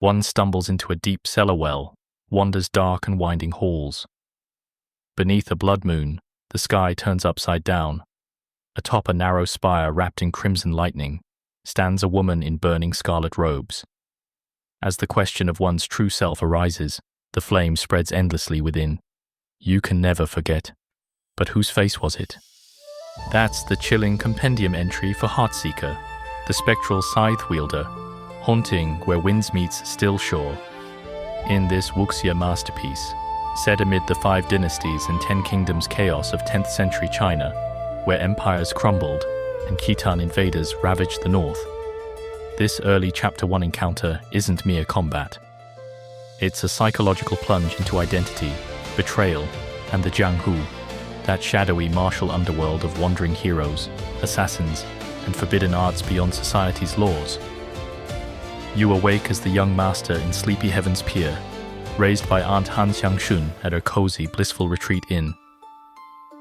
One stumbles into a deep cellar well, wanders dark and winding halls. Beneath a blood moon, the sky turns upside down. Atop a narrow spire wrapped in crimson lightning, stands a woman in burning scarlet robes. As the question of one's true self arises, the flame spreads endlessly within. You can never forget. But whose face was it? That's the chilling compendium entry for Heartseeker, the spectral scythe-wielder, haunting where winds meets still shore. In this Wuxia masterpiece, set amid the 5 dynasties and 10 kingdoms chaos of 10th century China, where empires crumbled and Khitan invaders ravaged the north, this early Chapter 1 encounter isn't mere combat. It's a psychological plunge into identity, betrayal, and the Jianghu, that shadowy martial underworld of wandering heroes, assassins, and forbidden arts beyond society's laws. You awake as the young master in sleepy heaven's Pier, raised by Aunt Han Xiangshun at her cozy, blissful retreat inn.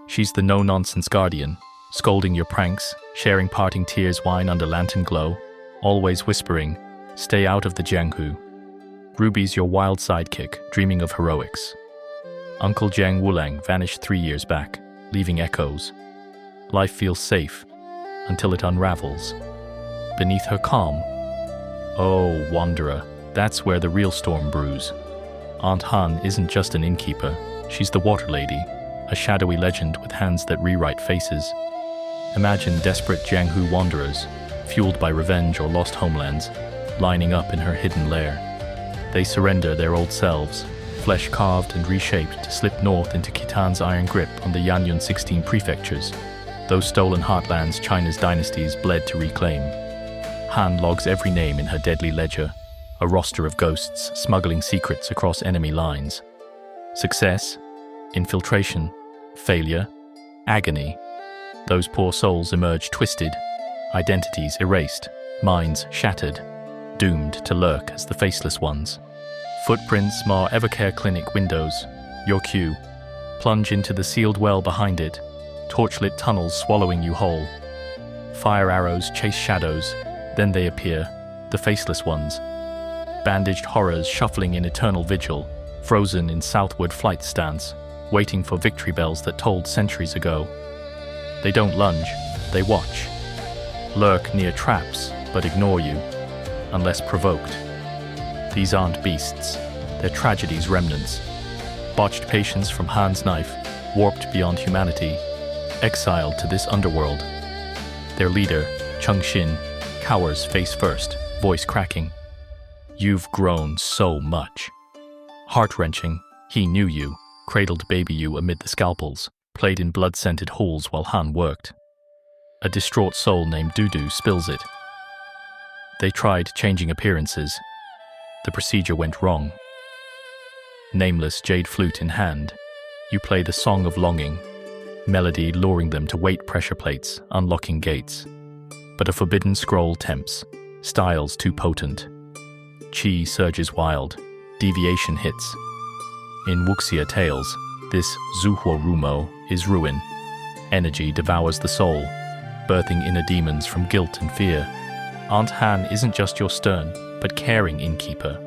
She's the no-nonsense guardian, scolding your pranks, sharing parting tears wine under lantern glow, always whispering, "Stay out of the Jianghu." Ruby's your wild sidekick, dreaming of heroics. Uncle Jiang Wulang vanished 3 years back, leaving echoes. Life feels safe, until it unravels. Beneath her calm, oh, wanderer, that's where the real storm brews. Aunt Han isn't just an innkeeper, she's the water lady, a shadowy legend with hands that rewrite faces. Imagine desperate Jianghu wanderers, fueled by revenge or lost homelands, lining up in her hidden lair. They surrender their old selves, flesh carved and reshaped to slip north into Khitan's iron grip on the Yanyun 16 prefectures, those stolen heartlands China's dynasties bled to reclaim. Han logs every name in her deadly ledger, a roster of ghosts smuggling secrets across enemy lines. Success, infiltration, failure, agony. Those poor souls emerge twisted, identities erased, minds shattered, doomed to lurk as the Faceless Ones. Footprints mar Evercare clinic windows, your cue. Plunge into the sealed well behind it, torchlit tunnels swallowing you whole. Fire arrows chase shadows, then they appear, the Faceless Ones. Bandaged horrors shuffling in eternal vigil, frozen in southward flight stance, waiting for victory bells that tolled centuries ago. They don't lunge, they watch. Lurk near traps, but ignore you, unless provoked. These aren't beasts, they're tragedy's remnants. Botched patience from Han's knife, warped beyond humanity, exiled to this underworld. Their leader, Cheng Xin, cowers face first, voice cracking. You've grown so much. Heart-wrenching, he knew you, cradled baby you amid the scalpels, played in blood-scented halls while Han worked. A distraught soul named Dudu spills it. They tried changing appearances. The procedure went wrong. Nameless jade flute in hand, you play the song of longing, melody luring them to weight pressure plates, unlocking gates. But a forbidden scroll tempts, styles too potent. Qi surges wild, deviation hits. In Wuxia tales, this Zuhuo Rumo is ruin. Energy devours the soul, birthing inner demons from guilt and fear. Aunt Han isn't just your stern, but caring innkeeper.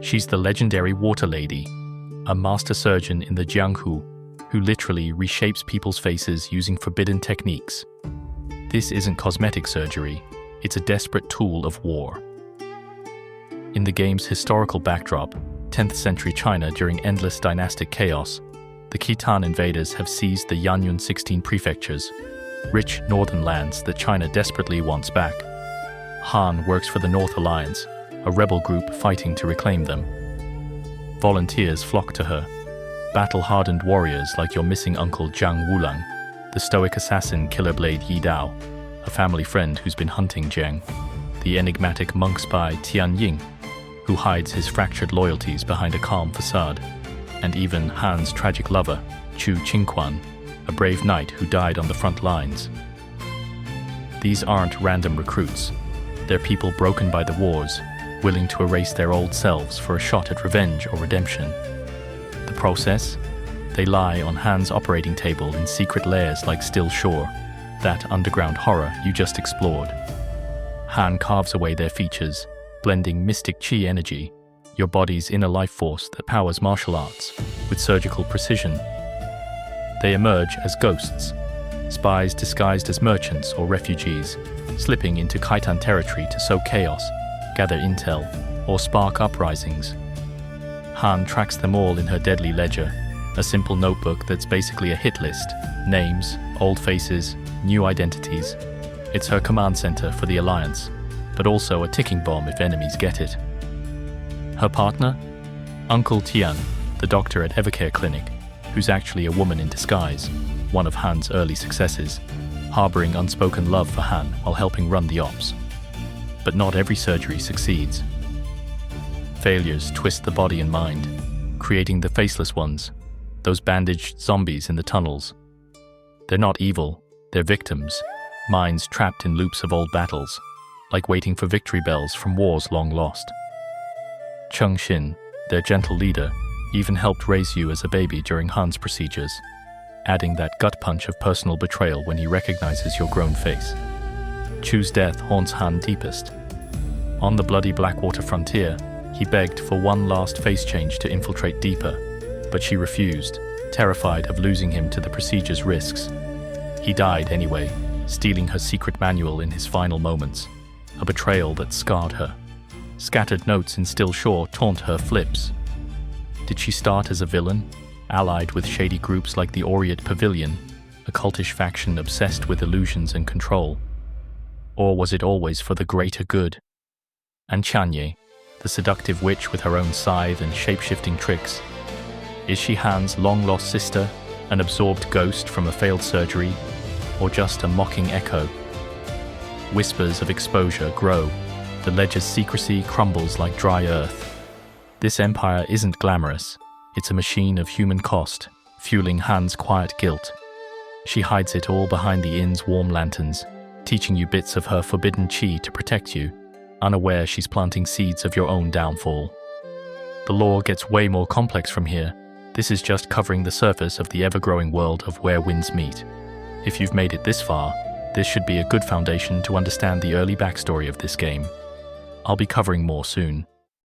She's the legendary water lady, a master surgeon in the Jianghu, who literally reshapes people's faces using forbidden techniques. This isn't cosmetic surgery, it's a desperate tool of war. In the game's historical backdrop, 10th century China during endless dynastic chaos, the Khitan invaders have seized the Yanyun 16 prefectures, rich northern lands that China desperately wants back. Han works for the North Alliance, a rebel group fighting to reclaim them. Volunteers flock to her, battle-hardened warriors like your missing uncle Jiang Wulang, the stoic assassin killer blade Yi Dao, a family friend who's been hunting Jiang, the enigmatic monk spy Tian Ying, who hides his fractured loyalties behind a calm facade, and even Han's tragic lover, Chu Qingquan, a brave knight who died on the front lines. These aren't random recruits. They're people broken by the wars, willing to erase their old selves for a shot at revenge or redemption. The process? They lie on Han's operating table in secret lairs like Still Shore, that underground horror you just explored. Han carves away their features, blending mystic qi energy, your body's inner life force that powers martial arts with surgical precision. They emerge as ghosts, spies disguised as merchants or refugees, slipping into Khitan territory to sow chaos, gather intel, or spark uprisings. Han tracks them all in her deadly ledger, a simple notebook that's basically a hit list: names, old faces, new identities. It's her command center for the Alliance, but also a ticking bomb if enemies get it. Her partner? Uncle Tian, the doctor at Evercare Clinic, who's actually a woman in disguise, one of Han's early successes, harboring unspoken love for Han while helping run the ops. But not every surgery succeeds. Failures twist the body and mind, creating the Faceless Ones, those bandaged zombies in the tunnels. They're not evil, they're victims, minds trapped in loops of old battles, like waiting for victory bells from wars long lost. Cheng Xin, their gentle leader, even helped raise you as a baby during Han's procedures, adding that gut punch of personal betrayal when he recognizes your grown face. Chu's death haunts Han deepest. On the bloody Blackwater frontier, he begged for one last face change to infiltrate deeper, but she refused, terrified of losing him to the procedure's risks. He died anyway, stealing her secret manual in his final moments, a betrayal that scarred her. Scattered notes in Still Shore taunt her flips. Did she start as a villain, allied with shady groups like the Orient Pavilion, a cultish faction obsessed with illusions and control? Or was it always for the greater good? And Chanye, the seductive witch with her own scythe and shape-shifting tricks, is she Han's long-lost sister, an absorbed ghost from a failed surgery, or just a mocking echo? Whispers of exposure grow. The ledger's secrecy crumbles like dry earth. This empire isn't glamorous. It's a machine of human cost, fueling Han's quiet guilt. She hides it all behind the inn's warm lanterns, teaching you bits of her forbidden chi to protect you, unaware she's planting seeds of your own downfall. The lore gets way more complex from here. This is just covering the surface of the ever-growing world of where winds meet. If you've made it this far, this should be a good foundation to understand the early backstory of this game. I'll be covering more soon.